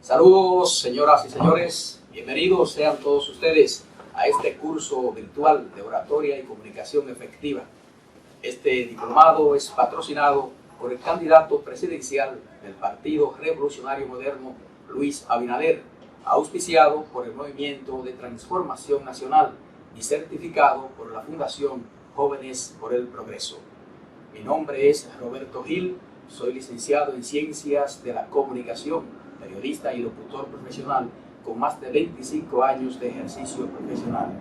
Saludos, señoras y señores, bienvenidos sean todos ustedes a este curso virtual de oratoria y comunicación efectiva. Este diplomado es patrocinado por el candidato presidencial del Partido Revolucionario Moderno, Luis Abinader, auspiciado por el Movimiento de Transformación Nacional y certificado por la Fundación Jóvenes por el Progreso. Mi nombre es Roberto Gil, soy licenciado en Ciencias de la Comunicación, periodista y locutor profesional con más de 25 años de ejercicio profesional,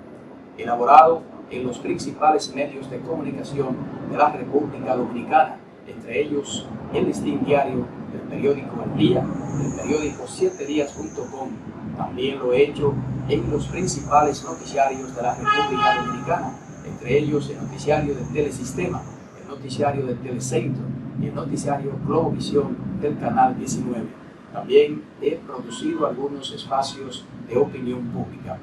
elaborado en los principales medios de comunicación de la República Dominicana, entre ellos el Listín Diario, el periódico El Día, el periódico 7días.com. También lo he hecho en los principales noticiarios de la República Dominicana, entre ellos el noticiario del Telesistema, el noticiario del Telecentro y el noticiario Globovisión del Canal 19. También he producido algunos espacios de opinión pública.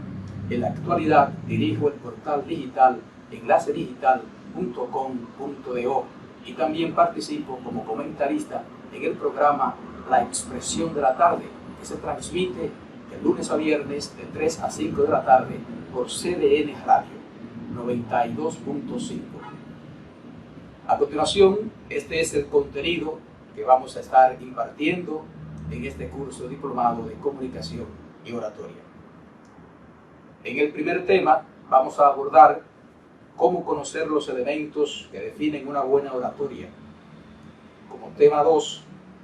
En la actualidad dirijo el portal digital enlacedigital.com.do y también participo como comentarista en el programa La Expresión de la Tarde, que se transmite de lunes a viernes de 3 a 5 de la tarde por CDN Radio 92.5. A continuación, este es el contenido que vamos a estar impartiendo en este curso diplomado de comunicación y oratoria. En el primer tema vamos a abordar cómo conocer los elementos que definen una buena oratoria. Como tema 2,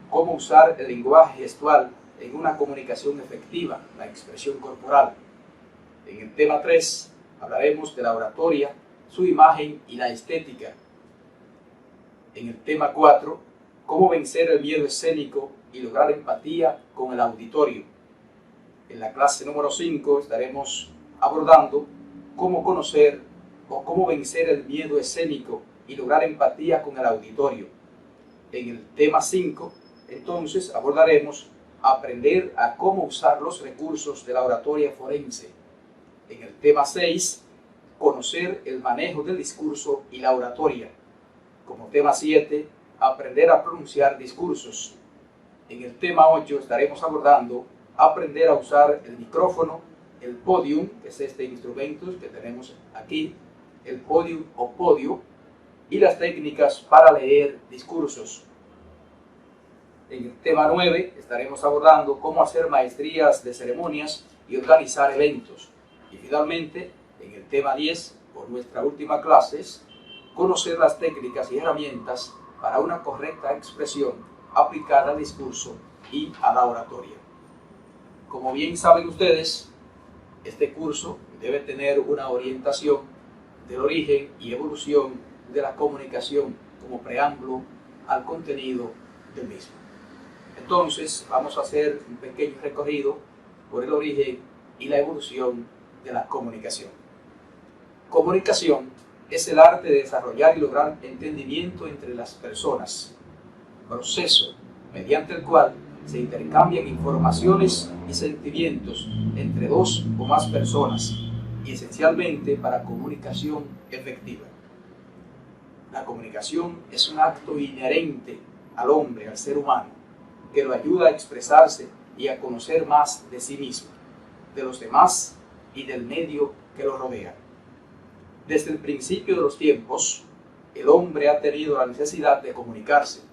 cómo usar el lenguaje gestual en una comunicación efectiva, la expresión corporal. En el tema 3 hablaremos de la oratoria, su imagen y la estética. En el tema 4, cómo vencer el miedo escénico y lograr empatía con el auditorio. En la clase número 5 estaremos abordando cómo conocer o cómo vencer el miedo escénico y lograr empatía con el auditorio. En el tema 5, entonces, abordaremos aprender a cómo usar los recursos de la oratoria forense. En el tema 6, conocer el manejo del discurso y la oratoria. Como tema 7, aprender a pronunciar discursos. En el tema 8 estaremos abordando aprender a usar el micrófono, el podium, que es este instrumento que tenemos aquí, el podium o podio, y las técnicas para leer discursos. En el tema 9 estaremos abordando cómo hacer maestrías de ceremonias y organizar eventos. Y finalmente, en el tema 10, por nuestra última clase, es conocer las técnicas y herramientas para una correcta expresión aplicada al discurso y a la oratoria. Como bien saben ustedes, este curso debe tener una orientación del origen y evolución de la comunicación como preámbulo al contenido del mismo. Entonces, vamos a hacer un pequeño recorrido por el origen y la evolución de la comunicación. Comunicación es el arte de desarrollar y lograr entendimiento entre las personas, proceso mediante el cual se intercambian informaciones y sentimientos entre dos o más personas y esencialmente para comunicación efectiva. La comunicación es un acto inherente al hombre, al ser humano, que lo ayuda a expresarse y a conocer más de sí mismo, de los demás y del medio que lo rodea. Desde el principio de los tiempos, el hombre ha tenido la necesidad de comunicarse.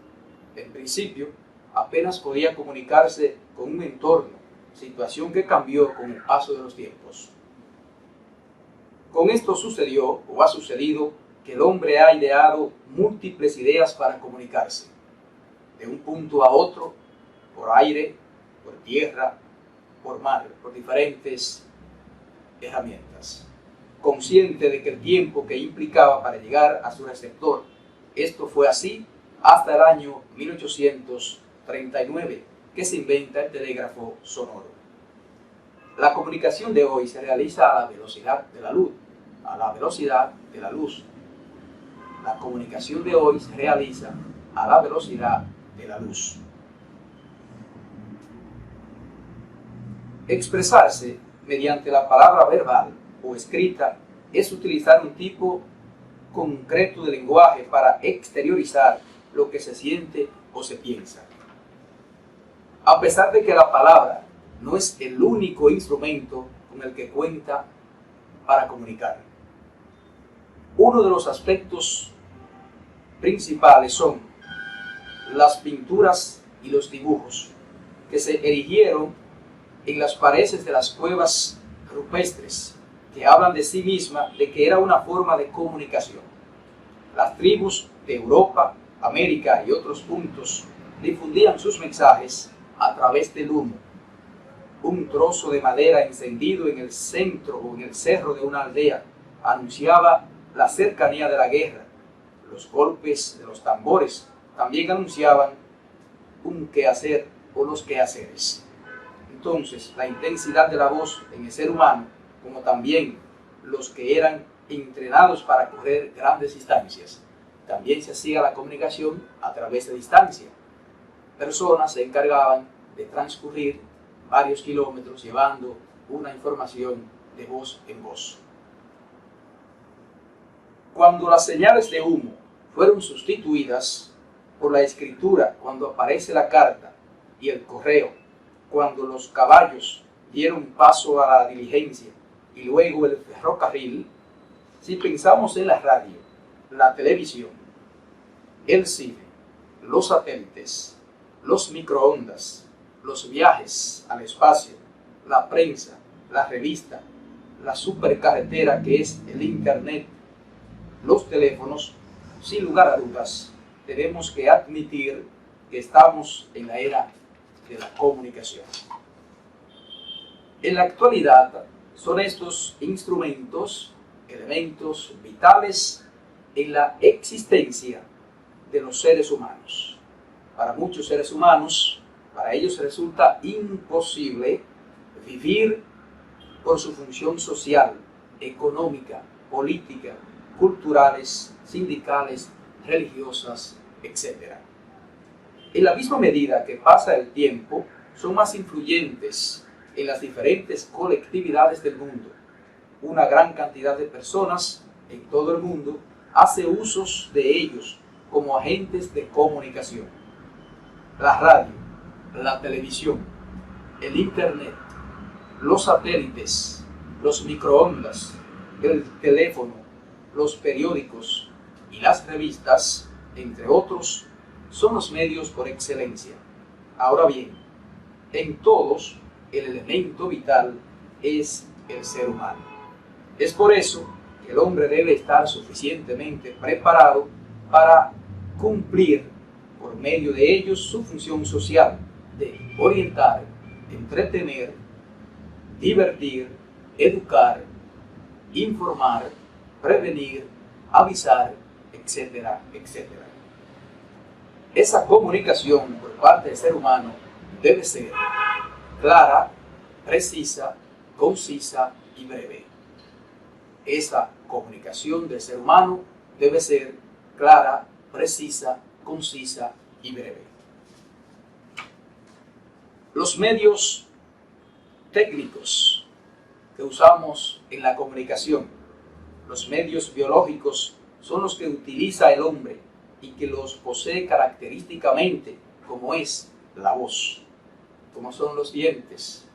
En principio, apenas podía comunicarse con un entorno, situación que cambió con el paso de los tiempos. Con esto sucedió o ha sucedido que el hombre ha ideado múltiples ideas para comunicarse, de un punto a otro, por aire, por tierra, por mar, por diferentes herramientas. Consciente de que el tiempo que implicaba para llegar a su receptor, esto fue así hasta el año 1839, que se inventa el telégrafo sonoro. La comunicación de hoy se realiza a la velocidad de la luz, La comunicación de hoy se realiza a la velocidad de la luz. Expresarse mediante la palabra verbal o escrita es utilizar un tipo concreto de lenguaje para exteriorizar lo que se siente o se piensa. A pesar de que la palabra no es el único instrumento con el que cuenta para comunicar. Uno de los aspectos principales son las pinturas y los dibujos que se erigieron en las paredes de las cuevas rupestres, que hablan de sí misma de que era una forma de comunicación. Las tribus de Europa, América y otros puntos difundían sus mensajes a través del humo. Un trozo de madera encendido en el centro o en el cerro de una aldea anunciaba la cercanía de la guerra. Los golpes de los tambores también anunciaban un quehacer o los quehaceres. Entonces, la intensidad de la voz en el ser humano, como también los que eran entrenados para correr grandes distancias, también se hacía la comunicación a través de distancia. Personas se encargaban de transcurrir varios kilómetros llevando una información de voz en voz. Cuando las señales de humo fueron sustituidas por la escritura, cuando aparece la carta y el correo, cuando los caballos dieron paso a la diligencia y luego el ferrocarril, si pensamos en la radio, la televisión, el cine, los satélites, los microondas, los viajes al espacio, la prensa, la revista, la supercarretera que es el internet, los teléfonos, sin lugar a dudas, tenemos que admitir que estamos en la era de la comunicación. En la actualidad son estos instrumentos, elementos vitales en la existencia de los seres humanos. Para muchos seres humanos, para ellos resulta imposible vivir por su función social, económica, política, culturales, sindicales, religiosas, etc. En la misma medida que pasa el tiempo, son más influyentes en las diferentes colectividades del mundo. Una gran cantidad de personas en todo el mundo hace usos de ellos como agentes de comunicación. La radio, la televisión, el internet, los satélites, los microondas, el teléfono, los periódicos y las revistas, entre otros, son los medios por excelencia. Ahora bien, en todos el elemento vital es el ser humano. Es por eso que el hombre debe estar suficientemente preparado para cumplir por medio de ellos su función social de orientar, entretener, divertir, educar, informar, prevenir, avisar, etcétera, etcétera. Esa comunicación por parte del ser humano debe ser clara, precisa, concisa y breve. Esa comunicación del ser humano debe ser clara, precisa, concisa y breve. Los medios técnicos que usamos en la comunicación, los medios biológicos, son los que utiliza el hombre y que los posee característicamente, como es la voz, como son los dientes,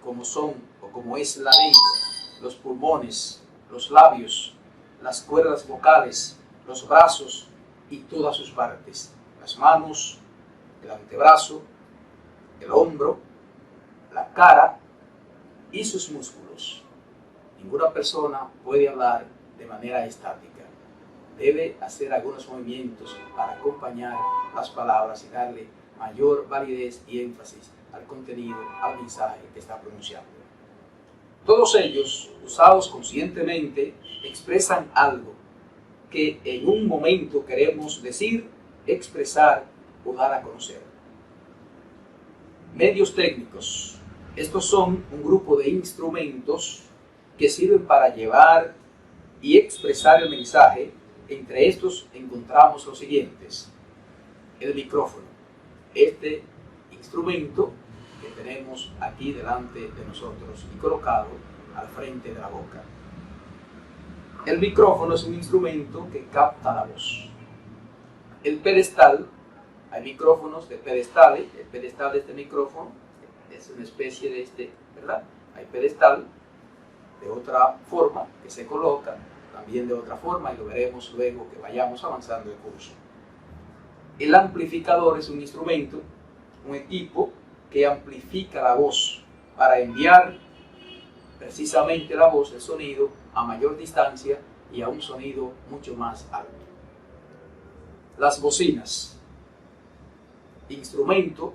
como son o como es la lengua, los pulmones, los labios, las cuerdas vocales, los brazos y todas sus partes, las manos, el antebrazo, el hombro, la cara y sus músculos. Ninguna persona puede hablar de manera estática. Debe hacer algunos movimientos para acompañar las palabras y darle mayor validez y énfasis al contenido, al mensaje que está pronunciando. Todos ellos, usados conscientemente, expresan algo que en un momento queremos decir, expresar o dar a conocer. Medios técnicos. Estos son un grupo de instrumentos que sirven para llevar y expresar el mensaje. Entre estos encontramos los siguientes. El micrófono. Este instrumento que tenemos aquí delante de nosotros y colocado al frente de la boca. El micrófono es un instrumento que capta la voz. El pedestal, hay micrófonos de pedestales, el pedestal de este micrófono es una especie de ¿verdad? Hay pedestal de otra forma que se coloca, también de otra forma, y lo veremos luego que vayamos avanzando el curso. El amplificador es un instrumento, un equipo que amplifica la voz para enviar precisamente la voz, el sonido, a mayor distancia y a un sonido mucho más alto. Las bocinas, instrumento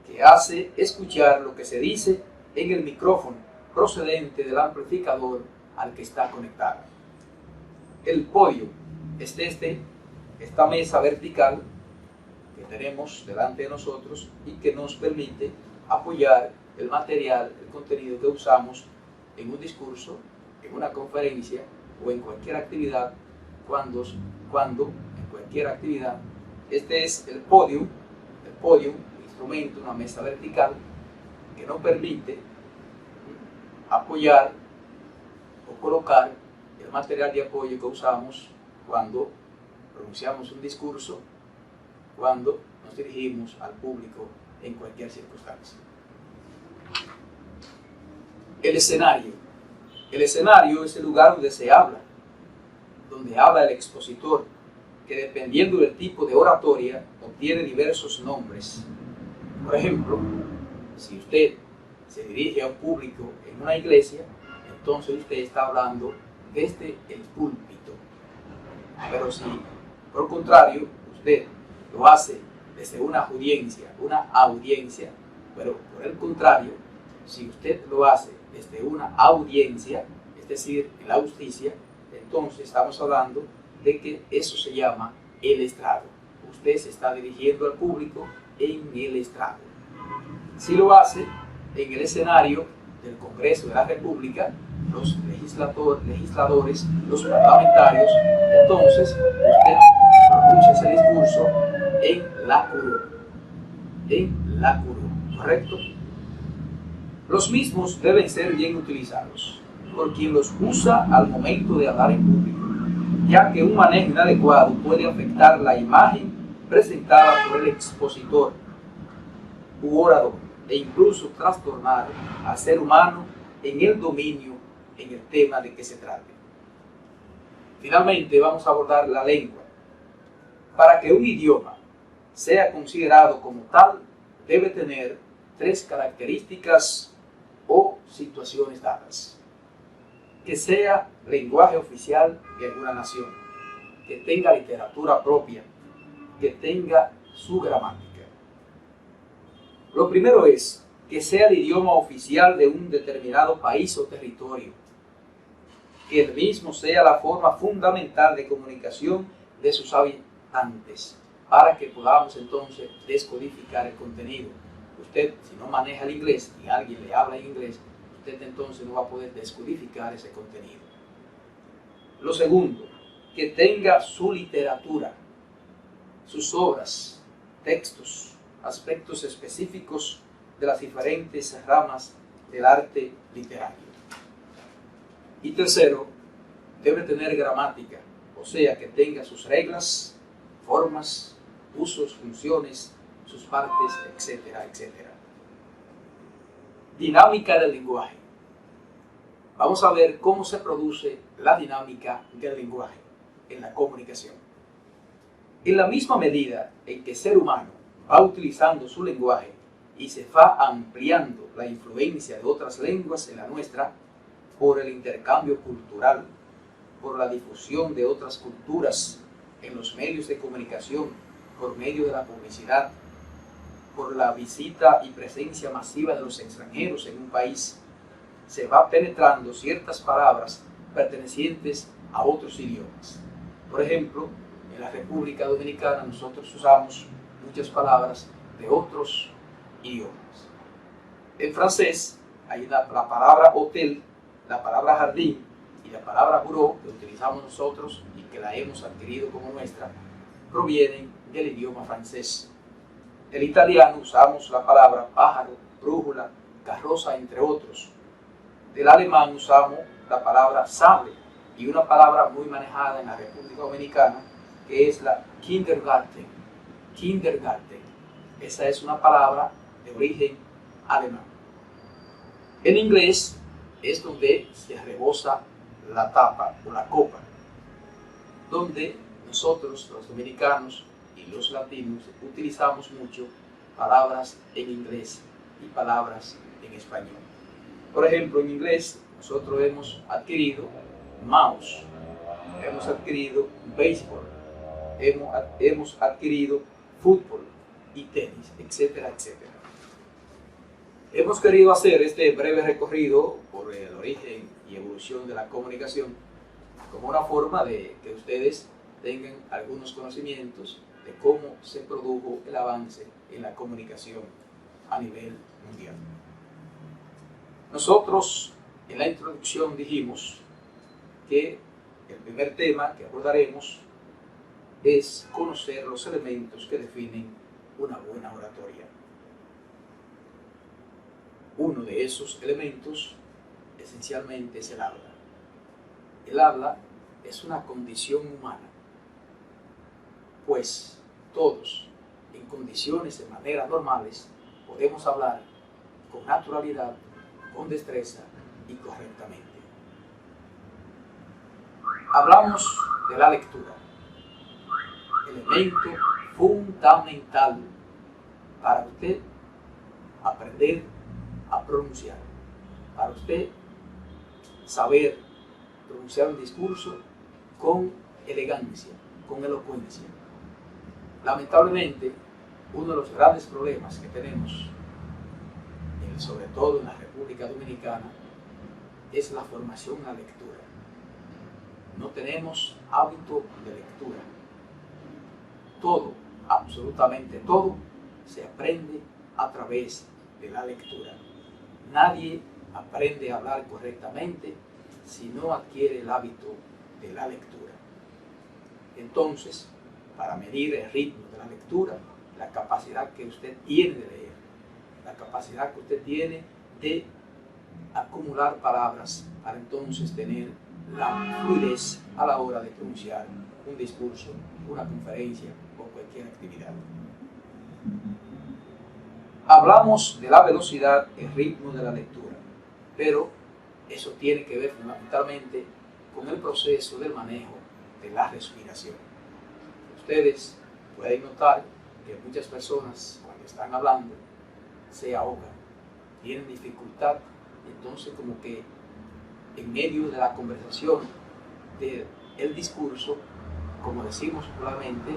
que hace escuchar lo que se dice en el micrófono procedente del amplificador al que está conectado. El podio es esta mesa vertical que tenemos delante de nosotros y que nos permite apoyar el material, el contenido que usamos en un discurso, en una conferencia o en cualquier actividad, cuando en cualquier actividad. Este es el podium, un instrumento, una mesa vertical que nos permite apoyar o colocar el material de apoyo que usamos cuando pronunciamos un discurso, cuando nos dirigimos al público en cualquier circunstancia. El escenario. El escenario es el lugar donde se habla, donde habla el expositor, que dependiendo del tipo de oratoria obtiene diversos nombres. Por ejemplo, si usted se dirige a un público en una iglesia, entonces usted está hablando desde el púlpito. Pero si, por contrario, usted lo hace desde una audiencia, pero por el contrario, si usted lo hace desde una audiencia, es decir, en la justicia, entonces estamos hablando de que eso se llama el estrado. Usted se está dirigiendo al público en el estrado. Si lo hace en el escenario del Congreso de la República, los legisladores, los parlamentarios, entonces usted pronuncia ese discurso en la curul, ¿correcto? Los mismos deben ser bien utilizados por quien los usa al momento de hablar en público, ya que un manejo inadecuado puede afectar la imagen presentada por el expositor u orador e incluso trastornar al ser humano en el dominio en el tema de que se trate. Finalmente vamos a abordar la lengua. Para que un idioma sea considerado como tal, debe tener 3 características o situaciones dadas. Que sea lenguaje oficial de alguna nación, que tenga literatura propia, que tenga su gramática. Lo primero es que sea el idioma oficial de un determinado país o territorio, que el mismo sea la forma fundamental de comunicación de sus habitantes, para que podamos entonces descodificar el contenido. Usted, si no maneja el inglés y alguien le habla en inglés, usted entonces no va a poder descodificar ese contenido. Lo segundo, que tenga su literatura, sus obras, textos, aspectos específicos de las diferentes ramas del arte literario. Y tercero, debe tener gramática, o sea, que tenga sus reglas, formas, usos, funciones, sus partes, etcétera, etcétera. Dinámica del lenguaje. Vamos a ver cómo se produce la dinámica del lenguaje en la comunicación. En la misma medida en que el ser humano va utilizando su lenguaje y se va ampliando la influencia de otras lenguas en la nuestra, por el intercambio cultural, por la difusión de otras culturas en los medios de comunicación, por medio de la publicidad, por la visita y presencia masiva de los extranjeros en un país, se va penetrando ciertas palabras pertenecientes a otros idiomas. Por ejemplo, en la República Dominicana nosotros usamos muchas palabras de otros idiomas. En francés hay la palabra hotel, la palabra jardín y la palabra bureau que utilizamos nosotros y que la hemos adquirido como nuestra, provienen del idioma francés. En italiano usamos la palabra pájaro, brújula, carroza, entre otros. Del alemán usamos la palabra sable y una palabra muy manejada en la República Dominicana que es la Kindergarten. Kindergarten. Esa es una palabra de origen alemán. En inglés es donde se rebosa la tapa o la copa, donde nosotros, los dominicanos y los latinos, utilizamos mucho palabras en inglés y palabras en español. Por ejemplo, en inglés nosotros hemos adquirido mouse, hemos adquirido béisbol, hemos adquirido fútbol y tenis, etcétera, etcétera. Hemos querido hacer este breve recorrido por el origen y evolución de la comunicación como una forma de que ustedes tengan algunos conocimientos de cómo se produjo el avance en la comunicación a nivel mundial. Nosotros en la introducción dijimos que el primer tema que abordaremos es conocer los elementos que definen una buena oratoria. Uno de esos elementos esencialmente es el habla. El habla es una condición humana, pues todos, en condiciones de manera normales, podemos hablar con naturalidad, con destreza y correctamente. Hablamos de la lectura, elemento fundamental para usted aprender a pronunciar, para usted saber pronunciar un discurso con elegancia, con elocuencia. Lamentablemente, uno de los grandes problemas que tenemos, sobre todo en la República Dominicana, es la formación en la lectura. No tenemos hábito de lectura. Todo, absolutamente todo, se aprende a través de la lectura. Nadie aprende a hablar correctamente si no adquiere el hábito de la lectura. Entonces, para medir el ritmo de la lectura, la capacidad que usted tiene de leer, la capacidad que usted tiene de acumular palabras para entonces tener la fluidez a la hora de pronunciar un discurso, una conferencia o cualquier actividad. Hablamos de la velocidad, el ritmo de la lectura, pero eso tiene que ver fundamentalmente con el proceso del manejo de la respiración. Ustedes pueden notar que muchas personas cuando están hablando se ahogan, tienen dificultad, entonces como que en medio de la conversación, del discurso, como decimos popularmente,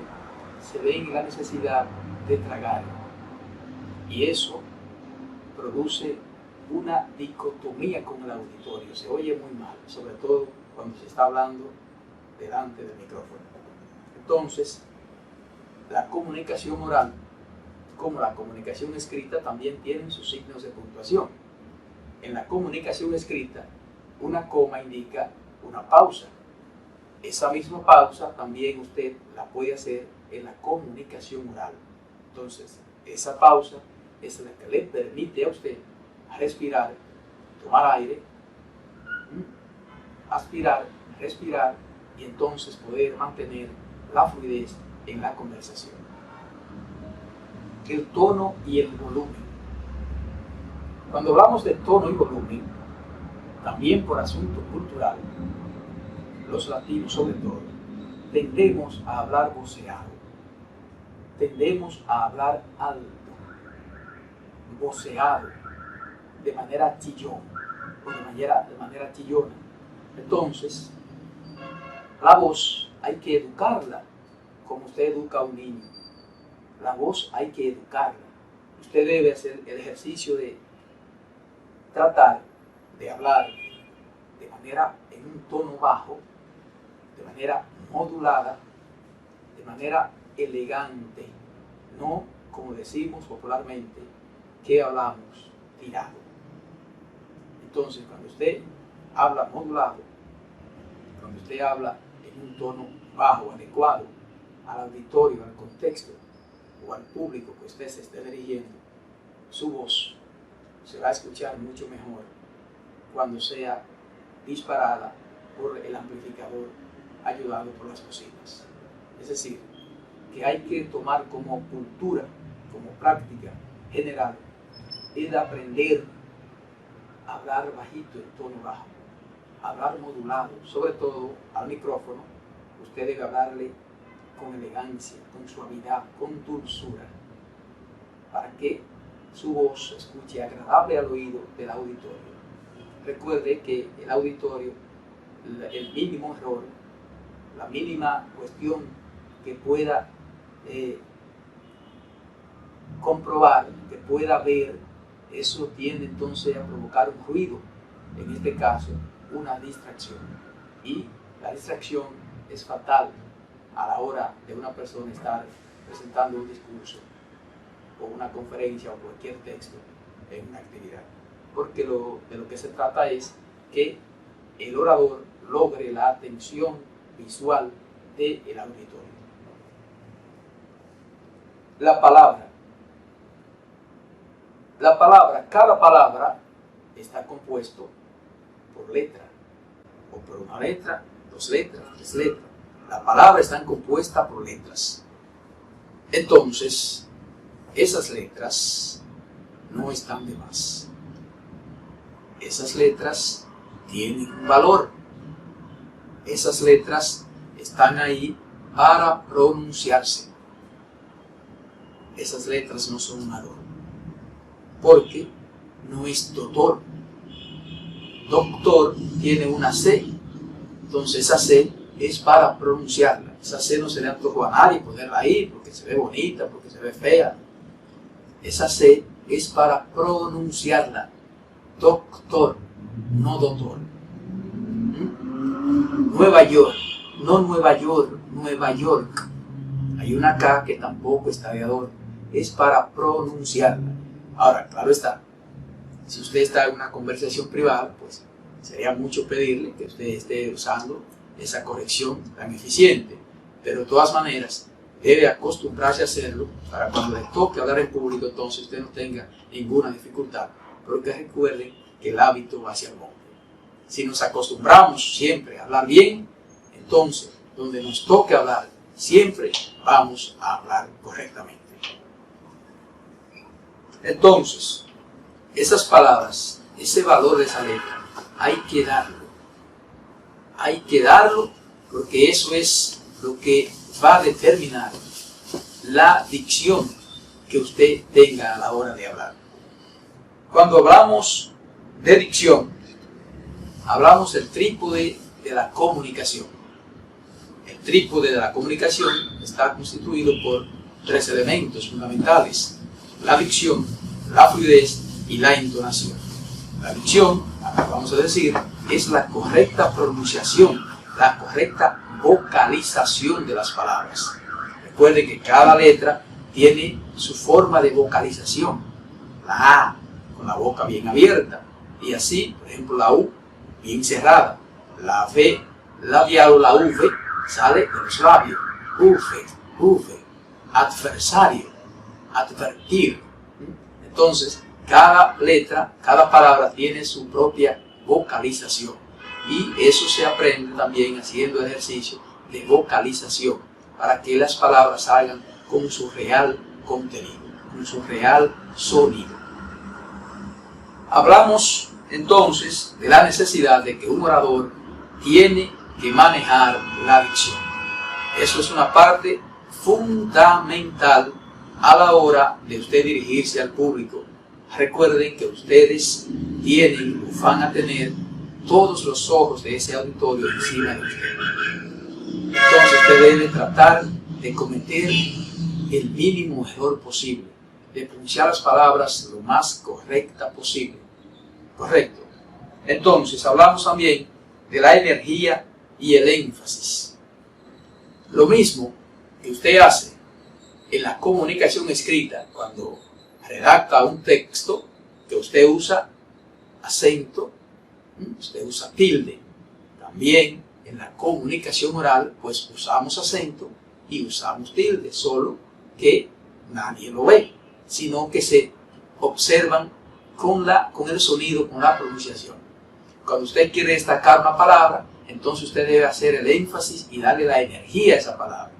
se ven la necesidad de tragar. Y eso produce una dicotomía con el auditorio, se oye muy mal, sobre todo cuando se está hablando delante del micrófono. Entonces, la comunicación oral, como la comunicación escrita, también tienen sus signos de puntuación. En la comunicación escrita, una coma indica una pausa. Esa misma pausa también usted la puede hacer en la comunicación oral. Entonces, esa pausa es la que le permite a usted respirar, tomar aire, aspirar, respirar y entonces poder mantener la fluidez en la conversación. El tono y el volumen. Cuando hablamos de tono y volumen, también por asunto cultural, los latinos sobre todo, tendemos a hablar voceado, tendemos a hablar alto, voceado, de manera chillón, o de manera chillona. Entonces, la voz hay que educarla, como usted educa a un niño. La voz hay que educarla. Usted debe hacer el ejercicio de tratar de hablar de manera en un tono bajo, de manera modulada, de manera elegante, no como decimos popularmente, que hablamos tirado. Entonces, cuando usted habla modulado, cuando usted habla en un tono bajo, adecuado al auditorio, al contexto o al público que usted se esté dirigiendo, su voz se va a escuchar mucho mejor cuando sea disparada por el amplificador ayudado por las bocinas. Es decir, que hay que tomar como cultura, como práctica general, es de aprender a hablar bajito, en tono bajo, hablar modulado, sobre todo al micrófono. Usted debe hablarle con elegancia, con suavidad, con dulzura, para que su voz se escuche agradable al oído del auditorio. Recuerde que el auditorio, el mínimo error, la mínima cuestión que pueda comprobar, que pueda ver, eso tiende entonces a provocar un ruido, en este caso una distracción. Y la distracción es fatal a la hora de una persona estar presentando un discurso o una conferencia o cualquier texto en una actividad. Porque de lo que se trata es que el orador logre la atención visual del auditorio. La palabra. Cada palabra está compuesto por letra, o por una letra, dos letras, tres letras. La palabra está compuesta por letras. Entonces, esas letras no están de más. Esas letras tienen un valor. Esas letras están ahí para pronunciarse. Esas letras no son un adorno, porque no es doctor. Doctor tiene una C, entonces esa C es para pronunciarla. Esa C no se le antojó a nadie ponerla ahí porque se ve bonita, porque se ve fea. Esa C es para pronunciarla. Doctor, no doctor. Nueva York, no Nueva York, Nueva York. Hay una K que tampoco está de adorno, es para pronunciarla. Ahora, claro está, si usted está en una conversación privada, pues sería mucho pedirle que usted esté usando esa corrección tan eficiente, pero de todas maneras debe acostumbrarse a hacerlo para cuando le toque hablar en público, entonces usted no tenga ninguna dificultad, porque recuerden que el hábito va hacia el monte. Si nos acostumbramos siempre a hablar bien, entonces donde nos toque hablar, siempre vamos a hablar correctamente. Entonces, esas palabras, ese valor de esa letra, hay que darlo. Hay que darlo porque eso es lo que va a determinar la dicción que usted tenga a la hora de hablar. Cuando hablamos de dicción, hablamos del trípode de la comunicación. El trípode de la comunicación está constituido por tres elementos fundamentales: la dicción, la fluidez y la entonación. La dicción, vamos a decir, es la correcta pronunciación, la correcta vocalización de las palabras. Recuerden que cada letra tiene su forma de vocalización. La A con la boca bien abierta, y así, por ejemplo, la U bien cerrada. La V labial o la V sale de los labios. Uve, adversario, advertir. Entonces, cada letra, cada palabra tiene su propia vocalización. Y eso se aprende también haciendo ejercicio de vocalización, para que las palabras salgan con su real contenido, con su real sonido. Hablamos entonces de la necesidad de que un orador tiene que manejar la dicción. Eso es una parte fundamental a la hora de usted dirigirse al público. Recuerden que ustedes tienen o van a tener todos los ojos de ese auditorio encima de usted. Entonces usted debe tratar de cometer el mínimo error posible, de pronunciar las palabras lo más correcta posible. Correcto. Entonces hablamos también de la energía y el énfasis. Lo mismo que usted hace en la comunicación escrita, cuando redacta un texto, que usted usa acento, usted usa tilde. También en la comunicación oral, pues usamos acento y usamos tilde, solo que nadie lo ve, sino que se observan con el sonido, con la pronunciación. Cuando usted quiere destacar una palabra, entonces usted debe hacer el énfasis y darle la energía a esa palabra.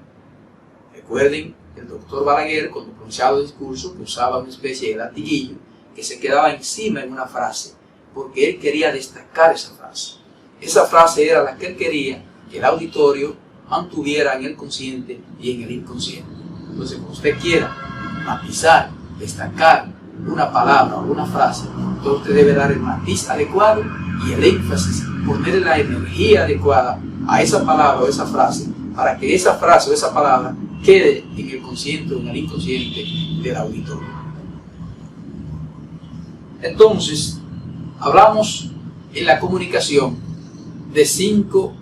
Recuerden el doctor Balaguer, cuando pronunciaba el discurso, que usaba una especie de latiguillo que se quedaba encima en una frase, porque él quería destacar esa frase. Esa frase era la que él quería que el auditorio mantuviera en el consciente y en el inconsciente. Entonces, cuando usted quiera matizar, destacar una palabra o una frase, entonces usted debe dar el matiz adecuado y el énfasis, ponerle la energía adecuada a esa palabra o esa frase, para que esa frase o esa palabra quede en el consciente o en el inconsciente del auditorio. Entonces, hablamos en la comunicación de 5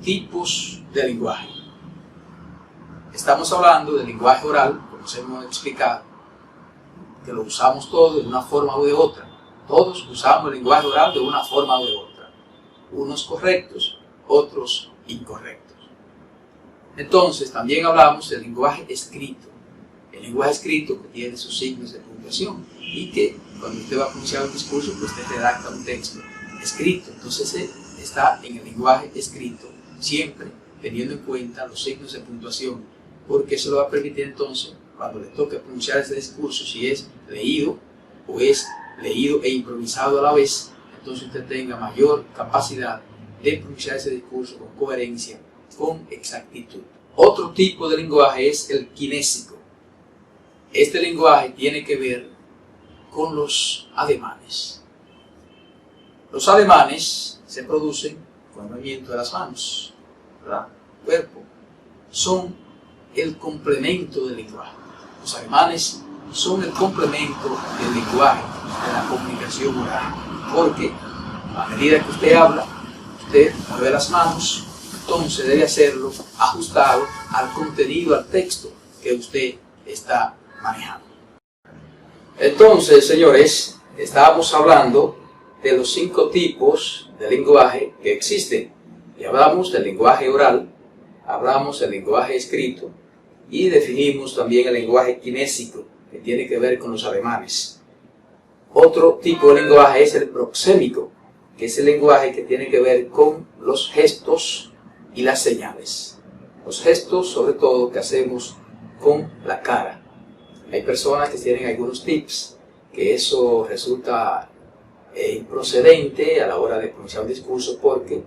tipos de lenguaje. Estamos hablando del lenguaje oral, como se hemos explicado, que lo usamos todos de una forma o de otra. Todos usamos el lenguaje oral de una forma o de otra. Unos correctos, otros incorrectos. Entonces, también hablamos del lenguaje escrito. El lenguaje escrito que tiene sus signos de puntuación y que cuando usted va a pronunciar un discurso, pues usted redacta un texto escrito. Entonces, está en el lenguaje escrito, siempre teniendo en cuenta los signos de puntuación, porque eso le va a permitir entonces, cuando le toque pronunciar ese discurso, si es leído o es leído e improvisado a la vez, entonces usted tenga mayor capacidad de pronunciar ese discurso con coherencia, con exactitud. Otro tipo de lenguaje es el kinésico. Este lenguaje tiene que ver con los ademanes. Los ademanes se producen con el movimiento de las manos, ¿verdad? Cuerpo. Son el complemento del lenguaje. Los ademanes son el complemento del lenguaje, de la comunicación oral. Porque a medida que usted habla, usted mueve las manos, entonces debe hacerlo ajustado al contenido, al texto que usted está manejando. Entonces, señores, estábamos hablando de los 5 tipos de lenguaje que existen. Y hablamos del lenguaje oral, hablamos del lenguaje escrito y definimos también el lenguaje kinésico, que tiene que ver con los ademanes. Otro tipo de lenguaje es el proxémico, que es el lenguaje que tiene que ver con los gestos y las señales. Los gestos, sobre todo, que hacemos con la cara. Hay personas que tienen algunos tips, que eso resulta improcedente a la hora de pronunciar un discurso, porque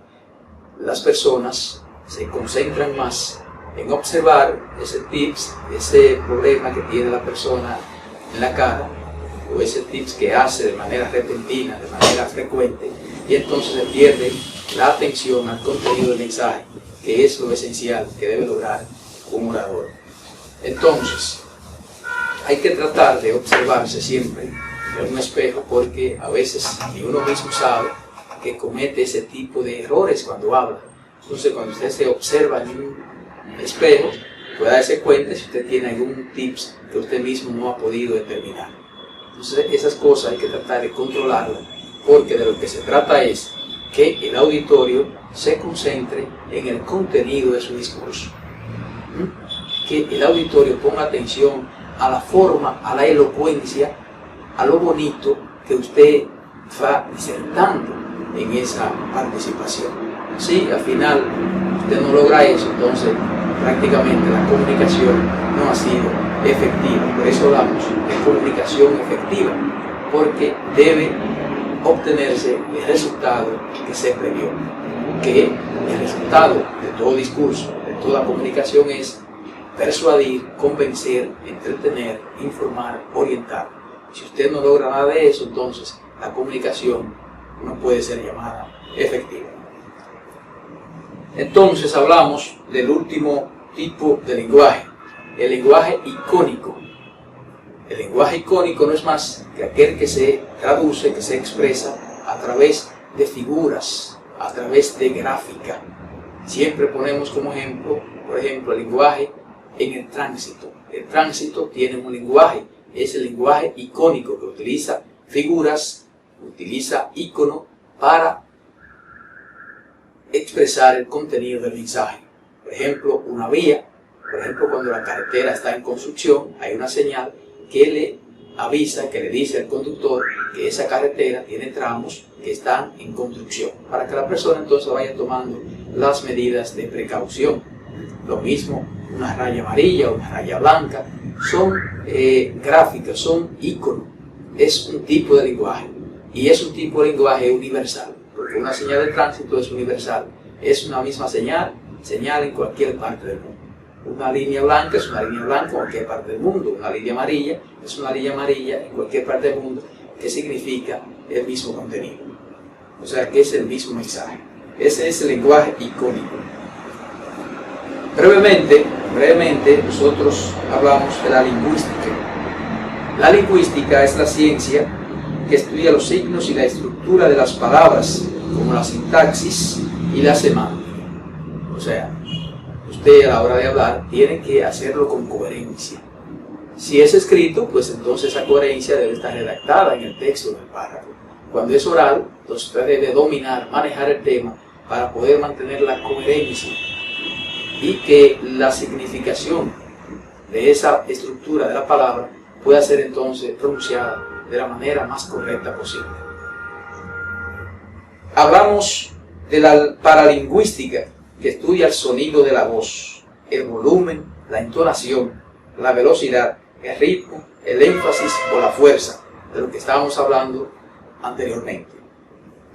las personas se concentran más en observar ese tips, ese problema que tiene la persona en la cara, o ese tips que hace de manera repentina, de manera frecuente, y entonces se pierde la atención al contenido del mensaje, que es lo esencial que debe lograr un orador. Entonces, hay que tratar de observarse siempre en un espejo, porque a veces ni uno mismo sabe que comete ese tipo de errores cuando habla. Entonces, cuando usted se observa en un espejo, puede darse cuenta si usted tiene algún tips que usted mismo no ha podido determinar. Entonces, esas cosas hay que tratar de controlarlas, porque de lo que se trata es que el auditorio se concentre en el contenido de su discurso. Que el auditorio ponga atención a la forma, a la elocuencia, a lo bonito que usted va disertando en esa participación. Si al final usted no logra eso, entonces prácticamente la comunicación no ha sido efectiva. Por eso hablamos de comunicación efectiva, porque debe obtenerse el resultado que se previó. Que el resultado de todo discurso, de toda comunicación es persuadir, convencer, entretener, informar, orientar. Si usted no logra nada de eso, entonces la comunicación no puede ser llamada efectiva. Entonces hablamos del último tipo de lenguaje, el lenguaje icónico. El lenguaje icónico no es más que aquel que se traduce, que se expresa a través de figuras, a través de gráfica. Siempre ponemos como ejemplo, por ejemplo, el lenguaje en el tránsito. El tránsito tiene un lenguaje, es el lenguaje icónico, que utiliza figuras, utiliza icono para expresar el contenido del mensaje. Por ejemplo, una vía, por ejemplo, cuando la carretera está en construcción, hay una señal que le avisa, que le dice al conductor que esa carretera tiene tramos que están en construcción, para que la persona entonces vaya tomando las medidas de precaución. Lo mismo, una raya amarilla o una raya blanca, son gráficas, son iconos es un tipo de lenguaje, y es un tipo de lenguaje universal, porque una señal de tránsito es universal, es una misma señal en cualquier parte del mundo. Una línea blanca es una línea blanca en cualquier parte del mundo, una línea amarilla es una línea amarilla en cualquier parte del mundo, que significa el mismo contenido, o sea que es el mismo mensaje. Ese es el lenguaje icónico. Brevemente nosotros hablamos de la lingüística. La lingüística es la ciencia que estudia los signos y la estructura de las palabras, como la sintaxis y la semántica. O sea, usted a la hora de hablar tiene que hacerlo con coherencia. Si es escrito, pues entonces esa coherencia debe estar redactada en el texto del párrafo. Cuando es oral, entonces usted debe dominar, manejar el tema para poder mantener la coherencia y que la significación de esa estructura de la palabra pueda ser entonces pronunciada de la manera más correcta posible. Hablamos de la paralingüística, que estudia el sonido de la voz, el volumen, la entonación, la velocidad, el ritmo, el énfasis o la fuerza, de lo que estábamos hablando anteriormente.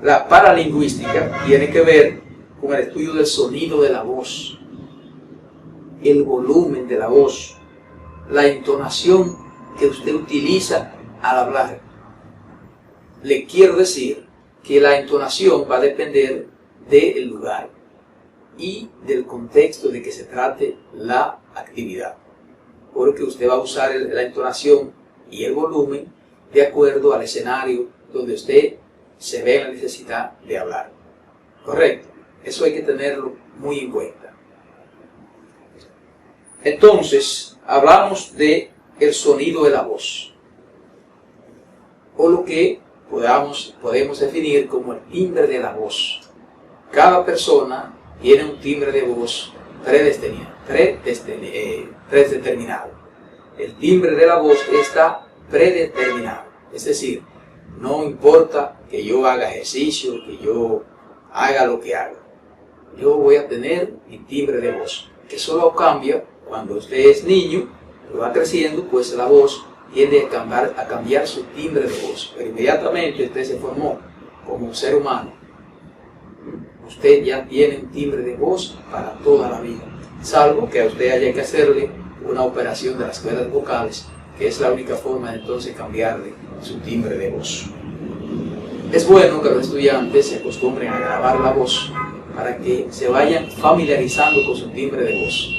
La paralingüística tiene que ver con el estudio del sonido de la voz, el volumen de la voz, la entonación que usted utiliza al hablar. Le quiero decir que la entonación va a depender del lugar y del contexto de que se trate la actividad, porque usted va a usar la entonación y el volumen de acuerdo al escenario donde usted se ve la necesidad de hablar. ¿Correcto? Eso hay que tenerlo muy en cuenta. Entonces, hablamos de el sonido de la voz, o lo que podemos definir como el timbre de la voz. Cada persona tiene un timbre de voz predeterminado. El timbre de la voz está predeterminado, es decir, no importa que yo haga ejercicio, que yo haga lo que haga, yo voy a tener mi timbre de voz, que solo cambia cuando usted es niño, pero va creciendo, pues la voz tiende a cambiar su timbre de voz, pero inmediatamente usted se formó como un ser humano, usted ya tiene un timbre de voz para toda la vida, salvo que a usted haya que hacerle una operación de las cuerdas vocales, que es la única forma de entonces cambiarle su timbre de voz. Es bueno que los estudiantes se acostumbren a grabar la voz para que se vayan familiarizando con su timbre de voz.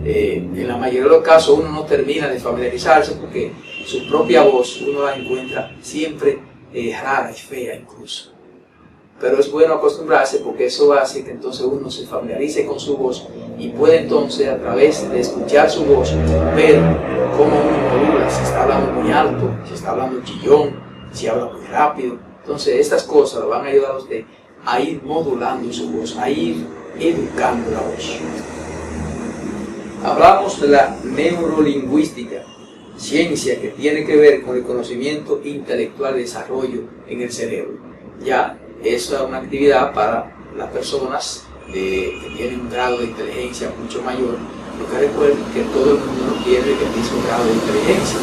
En la mayoría de los casos uno no termina de familiarizarse porque su propia voz uno la encuentra siempre rara y fea incluso. Pero es bueno acostumbrarse porque eso hace que entonces uno se familiarice con su voz y puede entonces a través de escuchar su voz ver cómo uno modula, si está hablando muy alto, si está hablando chillón, si habla muy rápido. Entonces estas cosas lo van a ayudar a usted a ir modulando su voz, a ir educando la voz. Hablamos de la neurolingüística, ciencia que tiene que ver con el conocimiento intelectual y desarrollo en el cerebro. Ya es una actividad para las personas que tienen un grado de inteligencia mucho mayor, porque recuerden que todo el mundo no tiene el mismo grado de inteligencia,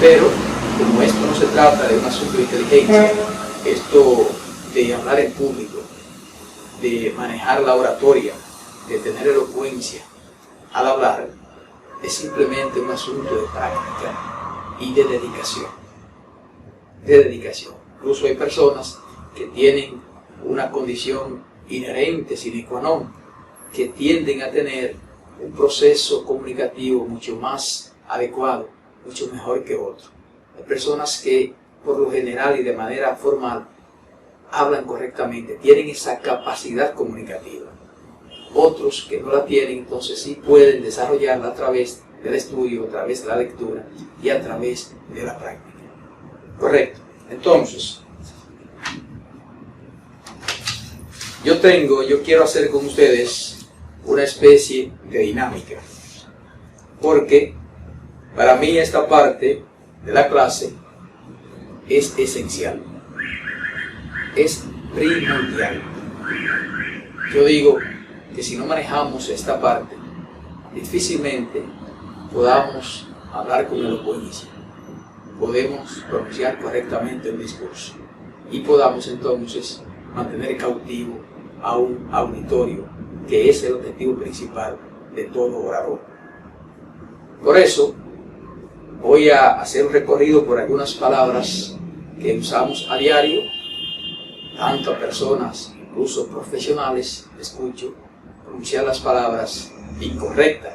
pero como esto no se trata de un asunto de inteligencia, esto de hablar en público, de manejar la oratoria, de tener elocuencia al hablar, es simplemente un asunto de práctica y de dedicación. Incluso hay personas que tienen una condición inherente, sine qua non, que tienden a tener un proceso comunicativo mucho más adecuado, mucho mejor que otros. Hay personas que por lo general y de manera formal hablan correctamente, tienen esa capacidad comunicativa. Otros que no la tienen, entonces sí pueden desarrollarla a través del estudio, a través de la lectura y a través de la práctica. Correcto. Entonces, yo quiero hacer con ustedes una especie de dinámica, porque para mí esta parte de la clase es esencial, es primordial. Yo digo que si no manejamos esta parte, difícilmente podamos hablar con elocuencia. podemos pronunciar correctamente un discurso y podamos entonces mantener cautivo a un auditorio, que es el objetivo principal de todo orador. Por eso voy a hacer un recorrido por algunas palabras que usamos a diario, tanto a personas, incluso profesionales, escucho pronunciar las palabras incorrectas.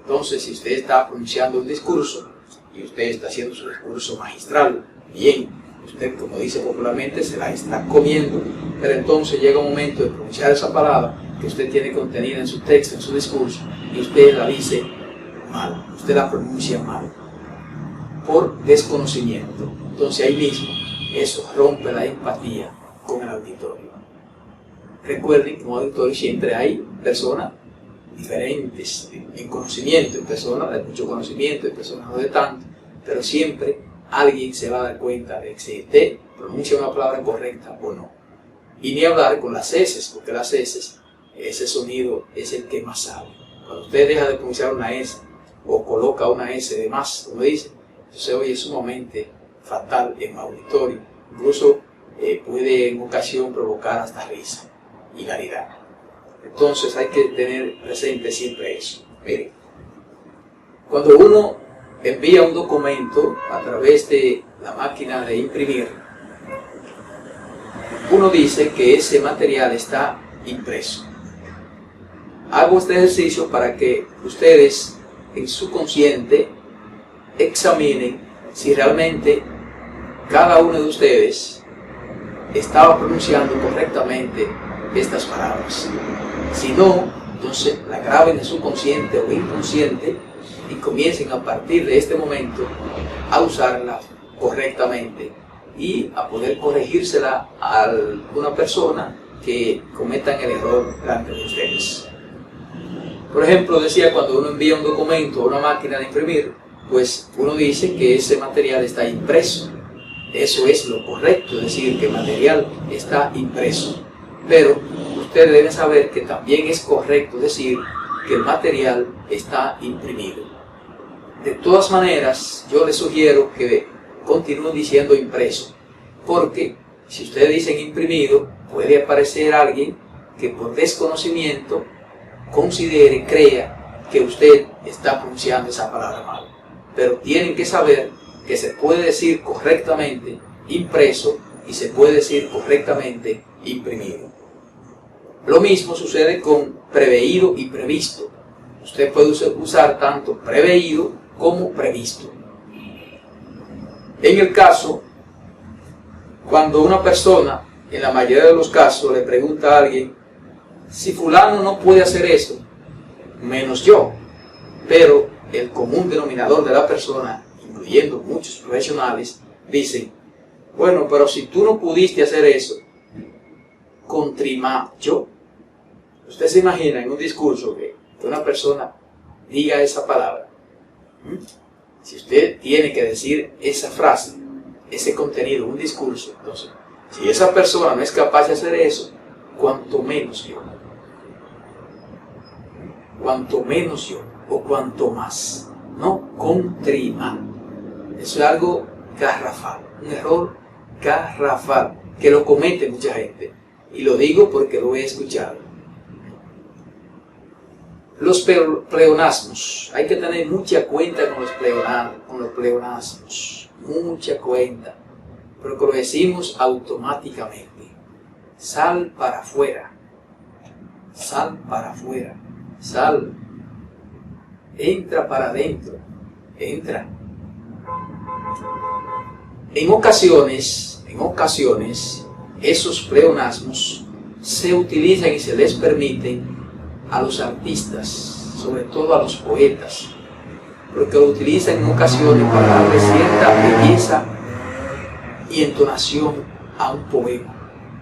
Entonces, si usted está pronunciando un discurso y usted está haciendo su discurso magistral, bien, usted, como dice popularmente, se la está comiendo, pero entonces llega un momento de pronunciar esa palabra que usted tiene contenida en su texto, en su discurso, y usted la dice mal, usted la pronuncia mal, por desconocimiento. Entonces ahí mismo, eso rompe la empatía con el auditorio. Recuerden que en un auditorio siempre hay personas diferentes en conocimiento, hay personas de mucho conocimiento, hay personas no de tanto, pero siempre alguien se va a dar cuenta de si usted pronuncia una palabra correcta o no. Y ni hablar con las heces, porque las heces, ese sonido es el que más sabe. Cuando usted deja de pronunciar una S o coloca una S de más, como dice, eso se oye sumamente fatal en un auditorio. Incluso puede en ocasión provocar hasta risa, hilaridad. Entonces hay que tener presente siempre eso. Miren, cuando uno envía un documento a través de la máquina de imprimir, uno dice que ese material está impreso. Hago este ejercicio para que ustedes en su consciente examinen si realmente cada uno de ustedes estaba pronunciando correctamente estas palabras. Si no, entonces la graben en su consciente o inconsciente y comiencen a partir de este momento a usarla correctamente y a poder corregírsela a alguna persona que cometan el error delante de ustedes. Por ejemplo, decía, cuando uno envía un documento a una máquina de imprimir, pues uno dice que ese material está impreso. Eso es lo correcto, es decir, que el material está impreso. Pero ustedes deben saber que también es correcto decir que el material está imprimido. De todas maneras, yo les sugiero que continúen diciendo impreso, porque si ustedes dicen imprimido, puede aparecer alguien que por desconocimiento considere, crea que usted está pronunciando esa palabra mal. Pero tienen que saber que se puede decir correctamente impreso y se puede decir correctamente imprimido. Lo mismo sucede con preveído y previsto. Usted puede usar tanto preveído como previsto. En el caso, cuando una persona, en la mayoría de los casos, le pregunta a alguien, si fulano no puede hacer eso, menos yo, pero el común denominador de la persona, incluyendo muchos profesionales, dicen, bueno, pero si tú no pudiste hacer eso, contrima yo. Usted se imagina en un discurso que una persona diga esa palabra. Si usted tiene que decir esa frase, ese contenido, un discurso, entonces, si esa persona no es capaz de hacer eso, cuanto menos yo. Cuanto menos yo, o cuanto más, no contrima. Eso es algo garrafal, un error garrafal, que lo comete mucha gente. Y lo digo porque lo he escuchado. Los pleonasmos, hay que tener mucha cuenta con los pleonasmos, mucha cuenta, porque lo decimos automáticamente. Sal para afuera, sal para afuera, sal, entra para adentro, entra. En ocasiones, esos pleonasmos se utilizan y se les permiten a los artistas, sobre todo a los poetas, porque lo utilizan en ocasiones para darle cierta belleza y entonación a un poema.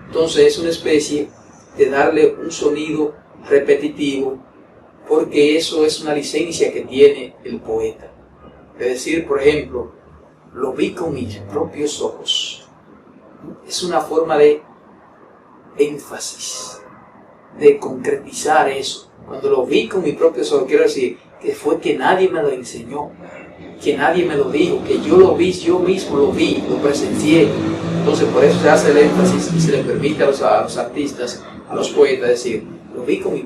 Entonces es una especie de darle un sonido repetitivo, porque eso es una licencia que tiene el poeta. Es decir, por ejemplo, lo vi con mis propios ojos. Es una forma de énfasis, de concretizar eso. Cuando lo vi con mi propio ojos, quiero decir que fue que nadie me lo enseñó, que nadie me lo dijo, que yo lo vi, yo mismo lo vi, lo presencié. Entonces por eso se hace el énfasis y se le permite a los artistas, a los poetas decir, lo vi con mis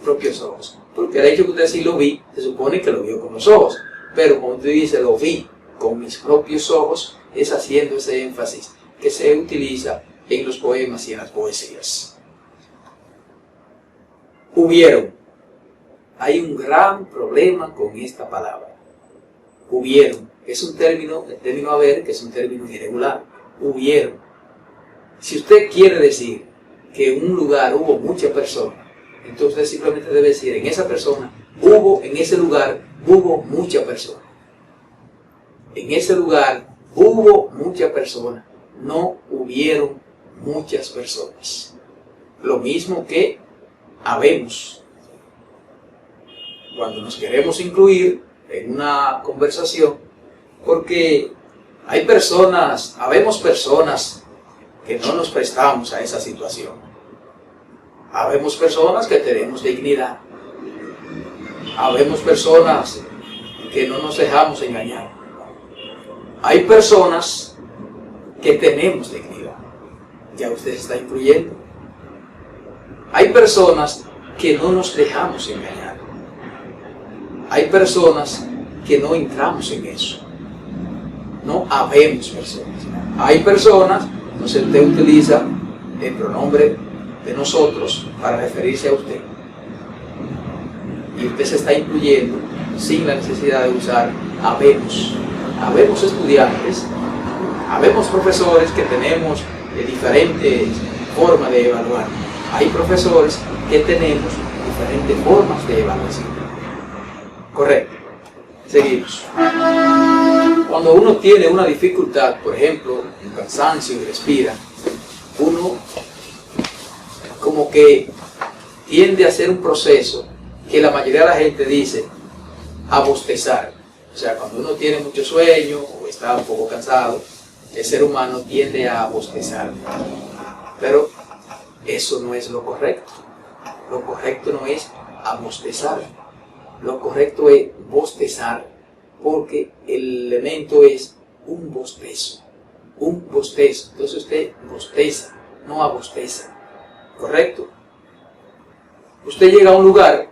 propios ojos. Porque el hecho que usted sí lo vi, se supone que lo vio con los ojos. Pero como usted dice, lo vi con mis propios ojos, es haciendo ese énfasis que se utiliza en los poemas y en las poesías. Hubieron. Hay un gran problema con esta palabra. Hubieron. Es un término, el término haber, que es un término irregular. Hubieron. Si usted quiere decir que en un lugar hubo muchas personas, entonces usted simplemente debe decir, en esa persona hubo, en ese lugar hubo muchas personas. En ese lugar hubo muchas personas, no hubieron muchas personas. Lo mismo que habemos. Cuando nos queremos incluir en una conversación, porque hay personas, habemos personas que no nos prestamos a esa situación. Habemos personas que tenemos dignidad. Habemos personas que no nos dejamos engañar. Hay personas que tenemos dignidad. Ya usted se está incluyendo. Hay personas que no nos dejamos engañar. Hay personas que no entramos en eso. No habemos personas. Hay personas, entonces usted utiliza el pronombre de nosotros para referirse a usted. Y usted se está incluyendo sin la necesidad de usar habemos. Habemos estudiantes, habemos profesores que tenemos diferentes formas de evaluar. Hay profesores que tenemos diferentes formas de evaluación. Correcto. Seguimos. Cuando uno tiene una dificultad, por ejemplo, un cansancio y respira, uno como que tiende a hacer un proceso que la mayoría de la gente dice a bostezar. O sea, cuando uno tiene mucho sueño o está un poco cansado, el ser humano tiende a bostezar. Pero eso no es lo correcto. Lo correcto no es a bostezar. Lo correcto es bostezar, porque el elemento es un bostezo. Un bostezo. Entonces usted bosteza, no abosteza. ¿Correcto? Usted llega a un lugar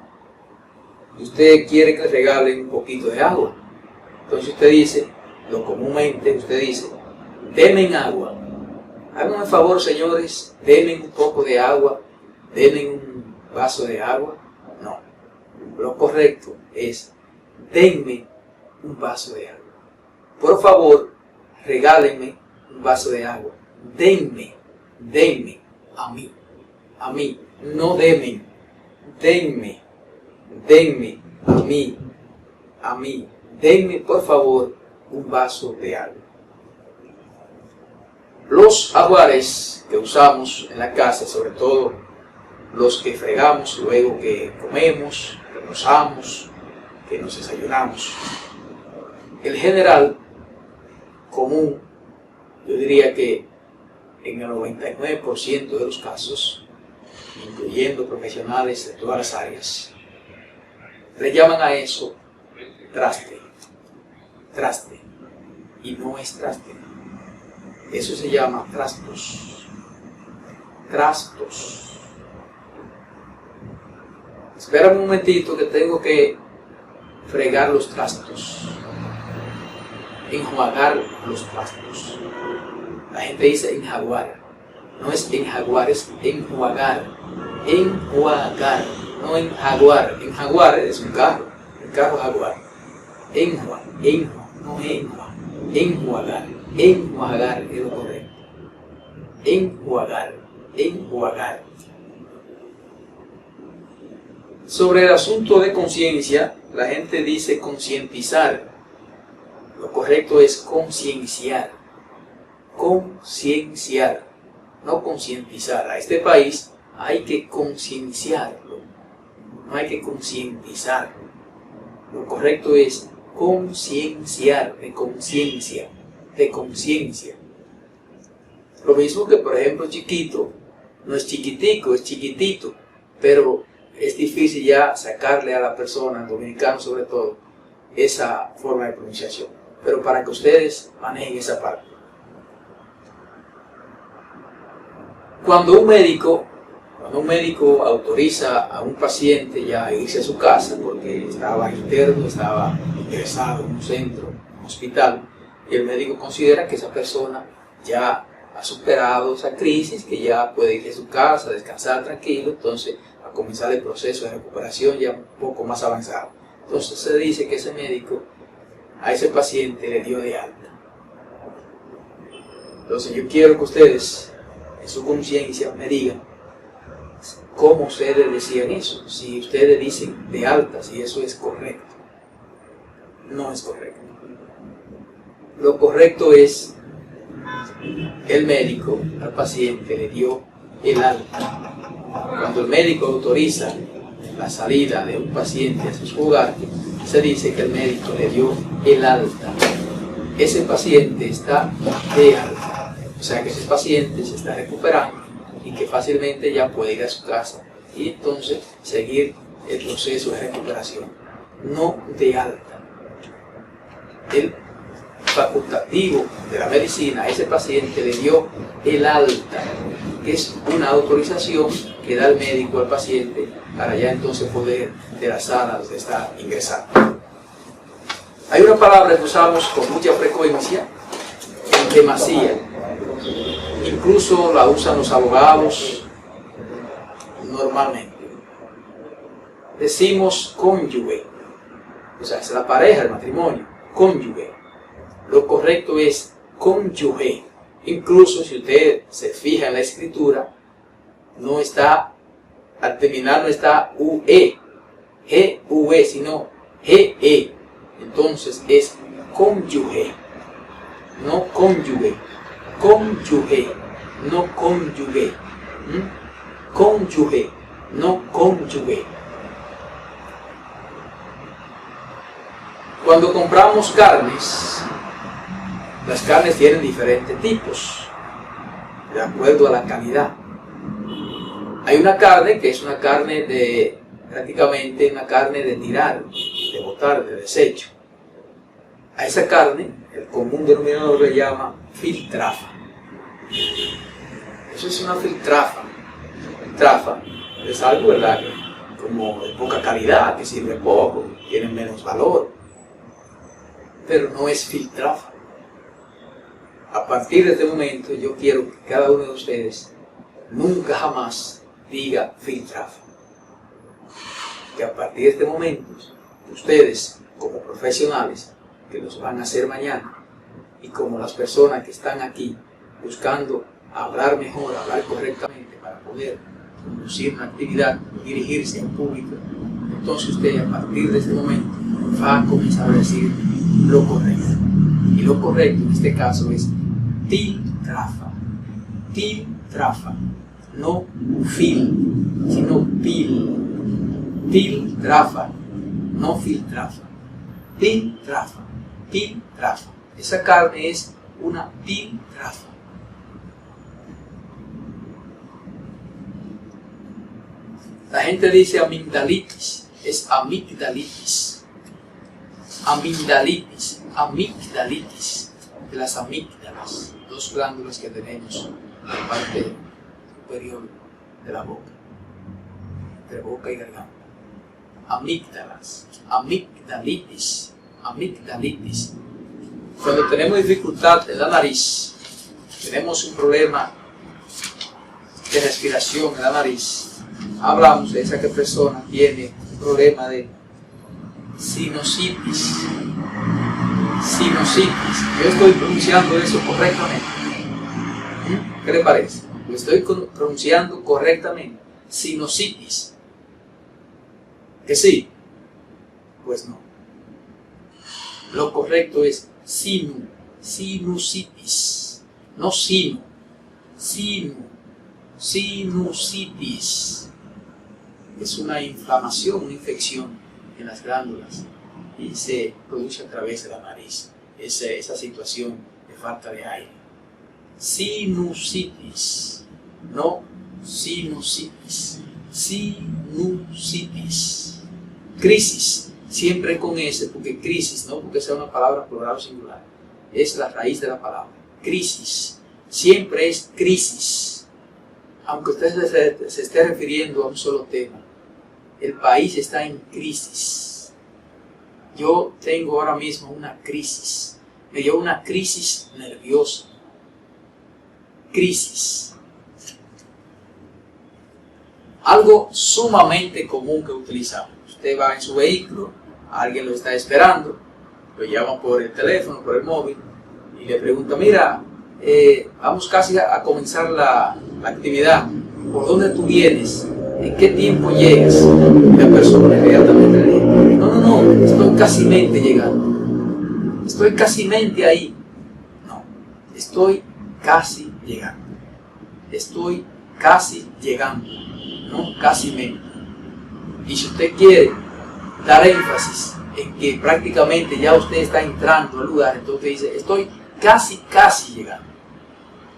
y usted quiere que le regalen un poquito de agua. Entonces usted dice, lo comúnmente usted dice, denme agua. Háganme un favor, señores, denme un poco de agua, denme un vaso de agua. No. Lo correcto es, denme un vaso de agua. Por favor, regálenme un vaso de agua. Denme a mí, no denme, denme a mí, denme por favor un vaso de agua. Los jaguares que usamos en la casa, sobre todo los que fregamos luego que comemos, que almorzamos, que nos desayunamos, el general común, yo diría que en el 99% de los casos, incluyendo profesionales de todas las áreas, le llaman a eso traste, y no es traste, eso se llama trastos. Espera un momentito que tengo que fregar los trastos, enjuagar los trastos. La gente dice enjaguar, no es enjaguar, es enjuagar, no enjaguar. Enjaguar es un carro, el carro jaguar. No enjuagar, enjuagar es lo correcto. Enjuagar. Sobre el asunto de conciencia, la gente dice concientizar. Lo correcto es concienciar, no concientizar. A este país hay que concienciarlo, no hay que concientizarlo. Lo correcto es concienciar, de conciencia. Lo mismo que, por ejemplo, chiquito, no es chiquitico, es chiquitito, pero es difícil ya sacarle a la persona, al dominicano sobre todo, esa forma de pronunciación. Pero para que ustedes manejen esa parte. Cuando un médico autoriza a un paciente ya a irse a su casa porque estaba interno, estaba ingresado en un centro, en un hospital, y el médico considera que esa persona ya ha superado esa crisis, que ya puede irse a su casa, descansar tranquilo, entonces a comenzar el proceso de recuperación ya un poco más avanzado. Entonces se dice que ese médico a ese paciente le dio de alta. Entonces yo quiero que ustedes en su conciencia me digan cómo ustedes decían eso, si ustedes dicen de alta, si eso es correcto. No es correcto. Lo correcto es, el médico al paciente le dio el alta. Cuando el médico autoriza la salida de un paciente a su hogar, se dice que el médico le dio el alta. Ese paciente está de alta, o sea que ese paciente se está recuperando y que fácilmente ya puede ir a su casa y entonces seguir el proceso de recuperación, no de alta. El facultativo de la medicina a ese paciente le dio el alta, que es una autorización que da el médico al paciente para ya entonces poder de la sala donde está ingresado. Hay una palabra que usamos con mucha frecuencia, en demasía. Incluso la usan los abogados normalmente. Decimos cónyuge, o sea, es la pareja, el matrimonio, cónyuge. Lo correcto es cónyuge. Incluso si usted se fija en la escritura, no está, al terminar no está UE, G-U-E, sino G-E. Entonces es cónyuge, no cónyuge. Cónyuge, no cónyuge. Cónyuge, no cónyuge. Cuando compramos carnes, las carnes tienen diferentes tipos, de acuerdo a la calidad. Hay una carne que es una carne de, prácticamente una carne de tirar, de botar, de desecho. A esa carne, el común denominador le llama filtrafa. Eso es una filtrafa. Filtrafa es algo, ¿verdad?, como de poca calidad, que sirve poco, tiene menos valor. Pero no es filtrafa. A partir de este momento yo quiero que cada uno de ustedes nunca jamás diga filtrafa. Que a partir de este momento ustedes como profesionales que los van a hacer mañana y como las personas que están aquí buscando hablar mejor, hablar correctamente para poder conducir una actividad, dirigirse a un público, entonces usted a partir de este momento va a comenzar a decir lo correcto. Y lo correcto en este caso es filtrafa. Filtrafa. No fil, sino pil. Filtrafa. No filtrafa. Filtrafa. Filtrafa. Esa carne es una filtrafa. La gente dice amigdalitis, es amigdalitis. Amigdalitis, amigdalitis, de las amígdalas, dos glándulas que tenemos en la parte superior de la boca, entre boca y garganta. Amígdalas, amigdalitis, amigdalitis. Cuando tenemos dificultad en la nariz, tenemos un problema de respiración en la nariz, hablamos de esa que persona tiene un problema de sinusitis. Sinusitis. Yo estoy pronunciando eso correctamente. ¿Qué le parece? Lo estoy pronunciando correctamente. Sinusitis. ¿Que sí? Pues no. Lo correcto es sinusitis. No sinusitis. Es una inflamación, una infección en las glándulas y se produce a través de la nariz, esa situación de falta de aire. Sinusitis, no sinusitis. sinusitis. Crisis, siempre con S, porque crisis, no porque sea una palabra plural o singular, es la raíz de la palabra. Crisis, siempre es crisis. Aunque usted se esté refiriendo a un solo tema, el país está en crisis. Yo tengo ahora mismo una crisis, me dio una crisis nerviosa. Crisis. Algo sumamente común que utilizamos. Usted va en su vehículo, alguien lo está esperando, lo llama por el teléfono, por el móvil, y le pregunta, mira, vamos casi a comenzar la actividad, ¿por dónde tú vienes? ¿En qué tiempo llegas? Y la persona inmediatamente le dice, no, estoy casimente llegando, estoy casimente ahí. No, estoy casi llegando, estoy casi llegando, no casimente. Y si usted quiere dar énfasis en que prácticamente ya usted está entrando al lugar, entonces dice, estoy casi llegando.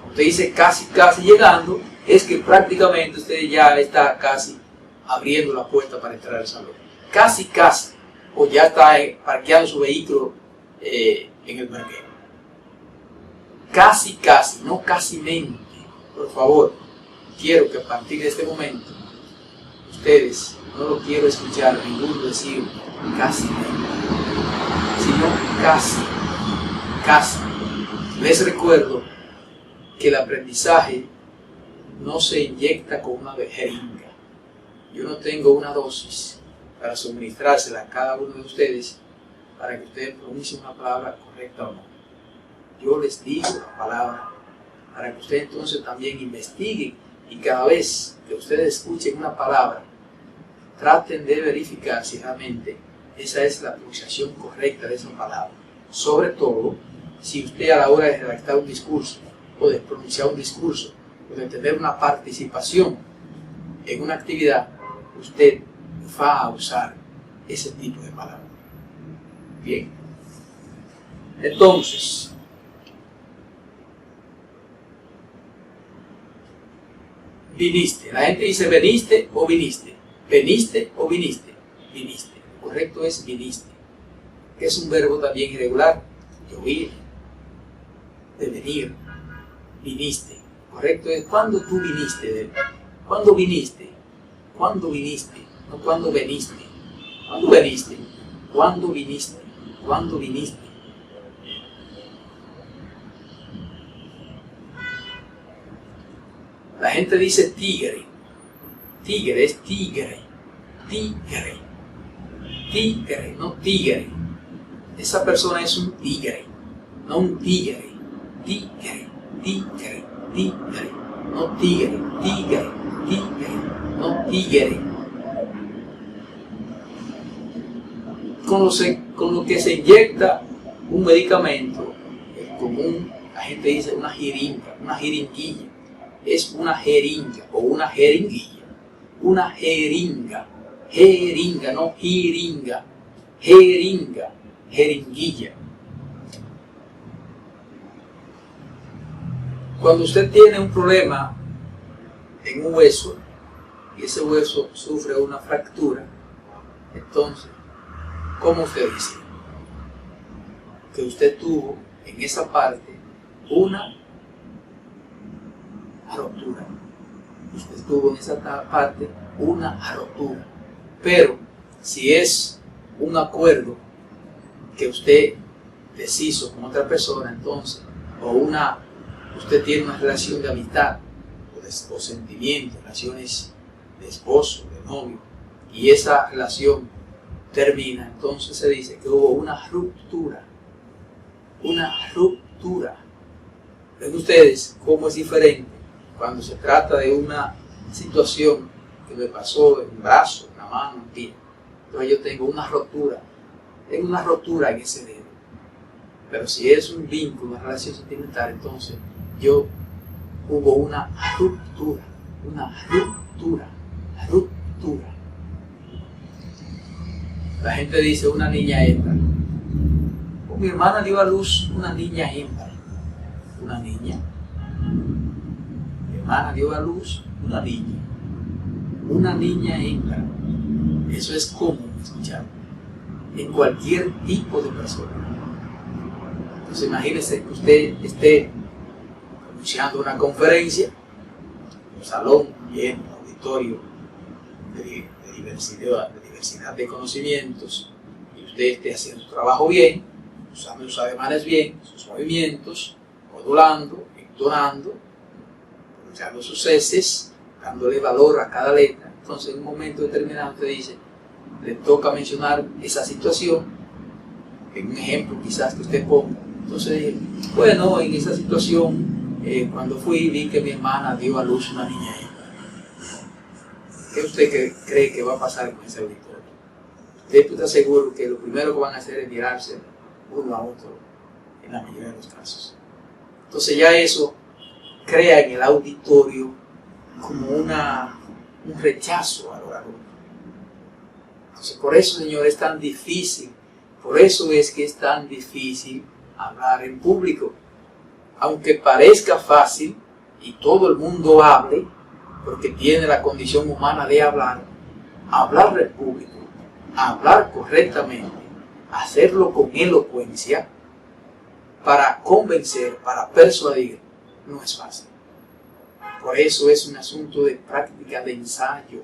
Cuando usted dice casi llegando, es que prácticamente usted ya está casi abriendo la puerta para entrar al salón. Casi, o ya está parqueando su vehículo en el parqueo. Casi, no casimente. Por favor, quiero que a partir de este momento, ustedes, no lo quiero escuchar ninguno decir casi, sino casi. Les recuerdo que el aprendizaje no se inyecta con una jeringa. Yo no tengo una dosis para suministrársela a cada uno de ustedes para que ustedes pronuncien una palabra correcta o no. Yo les digo la palabra para que ustedes entonces también investiguen y cada vez que ustedes escuchen una palabra, traten de verificar si realmente esa es la pronunciación correcta de esa palabra. Sobre todo, si usted a la hora de redactar un discurso, o de pronunciar un discurso, o de tener una participación en una actividad, usted va a usar ese tipo de palabras. Bien. Entonces, viniste. La gente dice veniste o viniste. Veniste o viniste. Viniste. Lo correcto es viniste. Que es un verbo también irregular. De oír. De venir. Viniste. Lo correcto es cuando tú viniste. ¿Cuándo viniste? ¿Cuándo viniste? No cuándo veniste. ¿Cuándo veniste? ¿Cuándo viniste? ¿Cuándo viniste? La gente dice tigre. Tigre es tigre. Tigre. Tigre, no tigre. Esa persona es un tigre, no un tigre. Tigre, tigre, tigre. No tigre, tigre, tigre. No tigre. Con lo que se inyecta un medicamento común, la gente dice una jeringa, una jeringuilla. Es una jeringa o una jeringuilla. Una jeringa. Jeringa, no jeringa. Jeringa. Jeringuilla. Cuando usted tiene un problema en un hueso y ese hueso sufre una fractura, entonces, ¿cómo usted dice? Que usted tuvo en esa parte una rotura. Usted tuvo en esa parte una rotura. Pero si es un acuerdo que usted deshizo con otra persona, entonces, usted tiene una relación de amistad o sentimientos, relaciones de esposo, de novio, y esa relación termina, entonces se dice que hubo una ruptura. Una ruptura. ¿Ven ustedes cómo es diferente cuando se trata de una situación que me pasó en un brazo, en la mano, en el pie? Entonces yo tengo una rotura en ese dedo. Pero si es un vínculo, una relación sentimental, entonces hubo una ruptura. La gente dice una niña hembra. Mi hermana dio a luz una niña hembra. Una niña. Mi hermana dio a luz una niña. una niña hembra. Eso es común escuchar en cualquier tipo de persona. Entonces imagínese que usted esté pronunciando una conferencia, un salón lleno, un auditorio de diversidad de conocimientos, y usted esté haciendo su trabajo bien, usando sus ademanes bien, sus movimientos, modulando, entonando, pronunciando sus heces, dándole valor a cada letra. Entonces en un momento determinado usted dice, le toca mencionar esa situación, en un ejemplo quizás que usted ponga. Entonces, bueno, en esa situación, cuando fui, vi que mi hermana dio a luz una niña. ¿Qué usted cree que va a pasar con ese auditorio? Usted está seguro que lo primero que van a hacer es mirarse uno a otro, en la mayoría de los casos. Entonces ya eso crea en el auditorio como un rechazo a lo largo. Entonces por eso, Señor, es tan difícil, por eso es que es tan difícil hablar en público. Aunque parezca fácil y todo el mundo hable, porque tiene la condición humana de hablar en público, hablar correctamente, hacerlo con elocuencia, para convencer, para persuadir, no es fácil. Por eso es un asunto de práctica, de ensayo,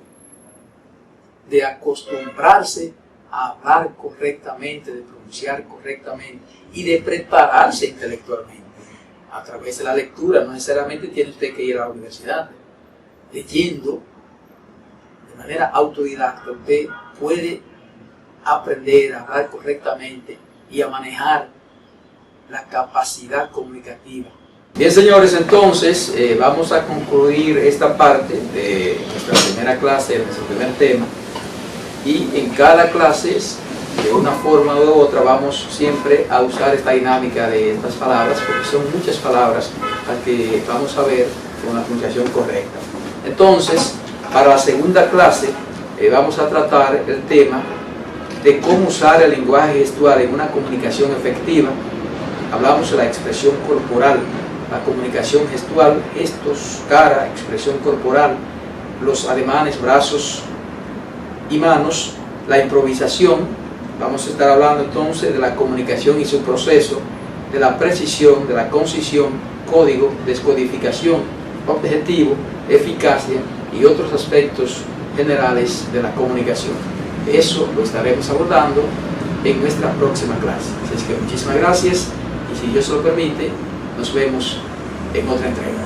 de acostumbrarse a hablar correctamente, de pronunciar correctamente y de prepararse intelectualmente a través de la lectura. No necesariamente tiene usted que ir a la universidad. Leyendo de manera autodidacta usted puede aprender a hablar correctamente y a manejar la capacidad comunicativa. Bien, señores, entonces vamos a concluir esta parte de nuestra primera clase, de nuestro primer tema, y en cada clase, de una forma u otra, vamos siempre a usar esta dinámica de estas palabras, porque son muchas palabras las que vamos a ver con la pronunciación correcta. Entonces, para la segunda clase vamos a tratar el tema de cómo usar el lenguaje gestual en una comunicación efectiva. Hablamos de la expresión corporal, la comunicación gestual, gestos, cara, expresión corporal, los ademanes, brazos y manos, la improvisación. Vamos a estar hablando entonces de la comunicación y su proceso, de la precisión, de la concisión, código, descodificación, objetivo, eficacia y otros aspectos generales de la comunicación. Eso lo estaremos abordando en nuestra próxima clase. Así es que muchísimas gracias y si Dios lo permite, nos vemos en otra entrega.